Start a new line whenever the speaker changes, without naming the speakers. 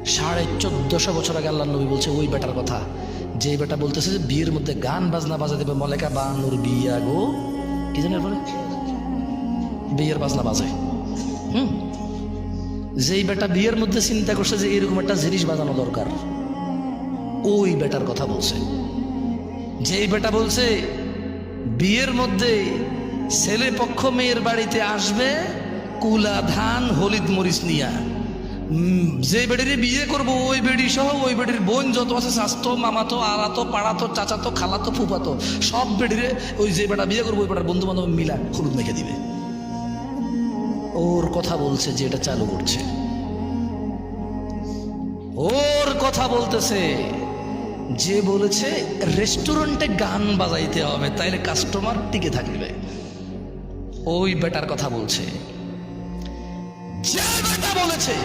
1450 বছর আগে আল্লাহ নবী বলছে ওই বেটার কথা, যে বেটা বলতেছে যে বিয়ের মধ্যে গান বাজনা বাজা দেবে, মলেকা বানুর বিয়া গো কি জানেন বলে বিয়ের বাজনা বাজে। যেই বেটা বিয়ের মধ্যে চিন্তা করছে যে এরকম একটা জিনিস বাজানো দরকার, ওই বেটার কথা বলছে। যেই বেটা বলছে বিয়ের মধ্যে ছেলে পক্ষ মেয়ের বাড়িতে আসবে কুলা ধান হলিদ মরিচ নিয়া, যে বেড়িরে বিয়ে করব ওই বেড়ি সহ ওই বেড়ির বোন যত আছে, স্বাস্থ্য মামাতো আড়াতো পাড়াতো চাচাতো খালাতো ফুফাতো সব বেড়িরে ওই যে বেটা বিয়ে করবো ওই বেটার বন্ধু বান্ধব মিলা হলুদ মেখে দিবে। ওর কথা বলছে যে এটা চালু করছে, ওর কথা বলতেছে যে বলেছে রেস্টুরেন্টে গান বাজাইতে হবে তাইলে কাস্টমার টিকে থাকবে, ওই বেটার কথা বলছে। যে বেটা বলেছে